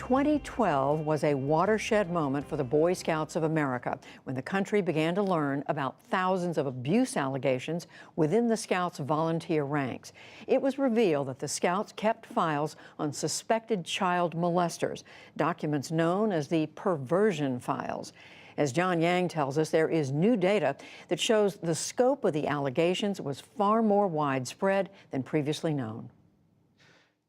2012 was a watershed moment for the Boy Scouts of America when the country began to learn about thousands of abuse allegations within the Scouts' volunteer ranks. It was revealed that the Scouts kept files on suspected child molesters, documents known as the perversion files. As John Yang tells us, there is new data that shows the scope of the allegations was far more widespread than previously known.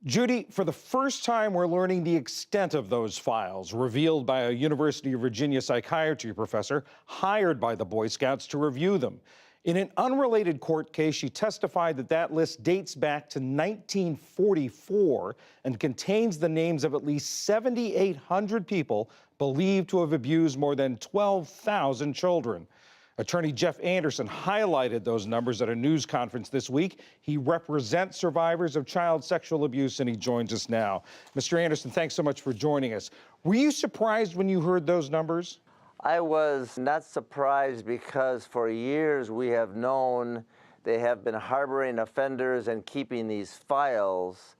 Judy, for the first time, we're learning the extent of those files revealed by a University of Virginia psychiatry professor hired by the Boy Scouts to review them. In an unrelated court case, she testified that that list dates back to 1944 and contains the names of at least 7,800 people believed to have abused more than 12,000 children. Attorney Jeff Anderson highlighted those numbers at a news conference this week. He represents survivors of child sexual abuse, and he joins us now. Mr. Anderson, thanks so much for joining us. Were you surprised when you heard those numbers? I was not surprised because for years we have known they have been harboring offenders and keeping these files.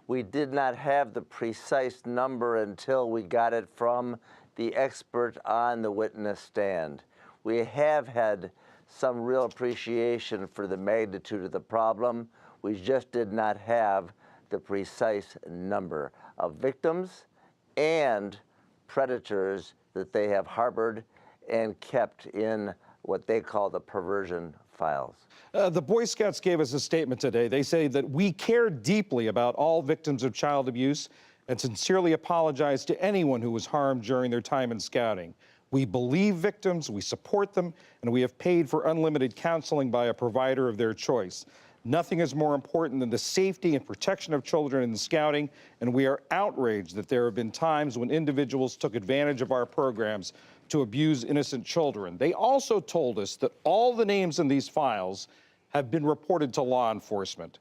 We did not have the precise number until we got it from the expert on the witness stand. We have had some real appreciation for the magnitude of the problem. We just did not have the precise number of victims and predators that they have harbored and kept in what they call the perversion files. The Boy Scouts gave us a statement today. They say that we care deeply about all victims of child abuse and sincerely apologize to anyone who was harmed during their time in scouting. We believe victims, we support them, and we have paid for unlimited counseling by a provider of their choice. Nothing is more important than the safety and protection of children in scouting, and we are outraged that there have been times when individuals took advantage of our programs to abuse innocent children. They also told us that all the names in these files have been reported to law enforcement.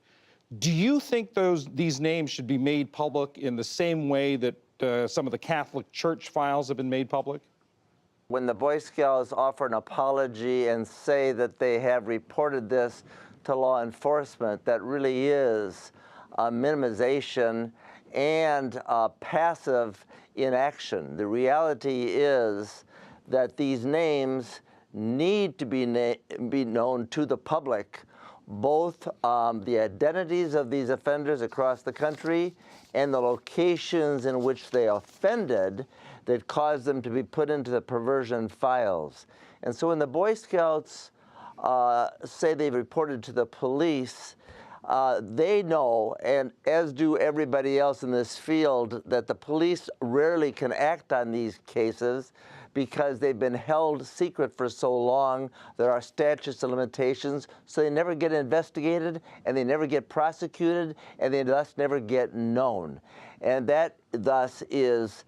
Do you think these names should be made public in the same way that some of the Catholic Church files have been made public? When the Boy Scouts offer an apology and say that they have reported this to law enforcement, that really is a minimization and passive inaction. The reality is that these names need to be known to the public, both the identities of these offenders across the country and the locations in which they offended that caused them to be put into the perversion files. And so when the Boy Scouts say they've reported to the police, they know, and as do everybody else in this field, that the police rarely can act on these cases because they've been held secret for so long. There are statutes of limitations, so they never get investigated, and they never get prosecuted, and they thus never get known. And that thus is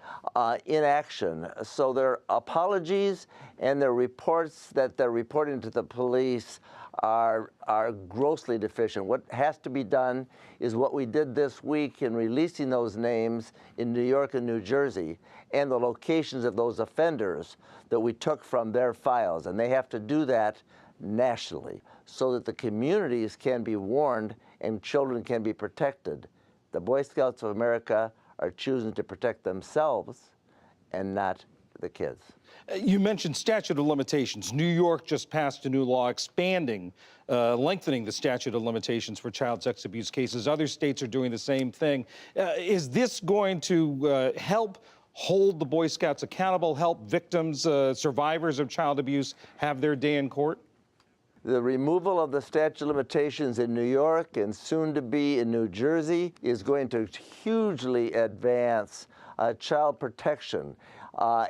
inaction. So their apologies and their reports that they're reporting to the police are grossly deficient. What has to be done is what we did this week in releasing those names in New York and New Jersey and the locations of those offenders that we took from their files. And they have to do that nationally so that the communities can be warned and children can be protected. The Boy Scouts of America are choosing to protect themselves and not the kids. You mentioned statute of limitations. New York just passed a new law expanding, lengthening the statute of limitations for child sex abuse cases. Other states are doing the same thing. Is this going to help hold the Boy Scouts accountable, help victims, survivors of child abuse have their day in court? The removal of the statute of limitations in New York and soon to be in New Jersey is going to hugely advance child protection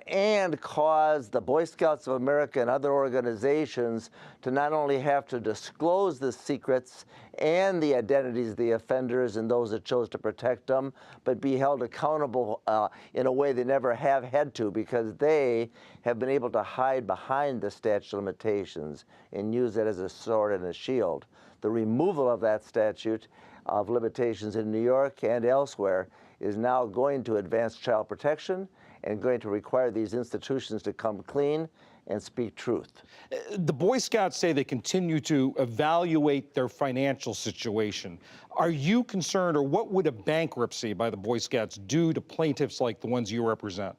and cause the Boy Scouts of America and other organizations to not only have to disclose the secrets and the identities of the offenders and those that chose to protect them, but be held accountable in a way they never have had to, because they have been able to hide behind the statute of limitations and use it as a sword and a shield. The removal of that statute of limitations in New York and elsewhere is now going to advance child protection and going to require these institutions to come clean and speak truth. The Boy Scouts say they continue to evaluate their financial situation. Are you concerned, or what would a bankruptcy by the Boy Scouts do to plaintiffs like the ones you represent?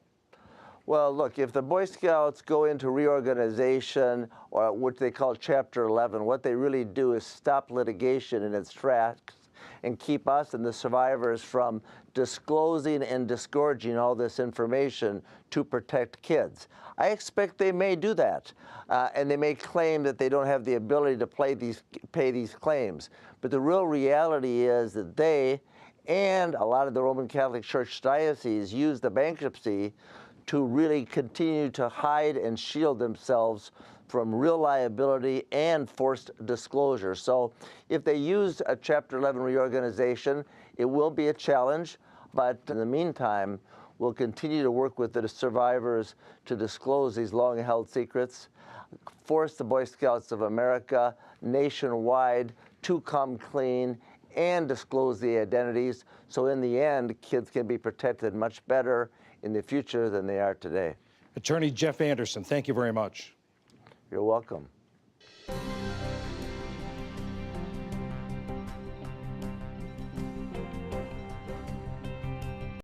Well, look, if the Boy Scouts go into reorganization, or what they call Chapter 11, what they really do is stop litigation in its tracks and keep us and the survivors from disclosing and disgorging all this information to protect kids. I expect they may do that, and they may claim that they don't have the ability to pay these claims. But the real reality is that they and a lot of the Roman Catholic Church dioceses use the bankruptcy to really continue to hide and shield themselves from real liability and forced disclosure. So if they use a Chapter 11 reorganization, it will be a challenge, but in the meantime, we'll continue to work with the survivors to disclose these long-held secrets, force the Boy Scouts of America nationwide to come clean and disclose the identities, so in the end, kids can be protected much better in the future than they are today. Attorney Jeff Anderson, thank you very much. You're welcome.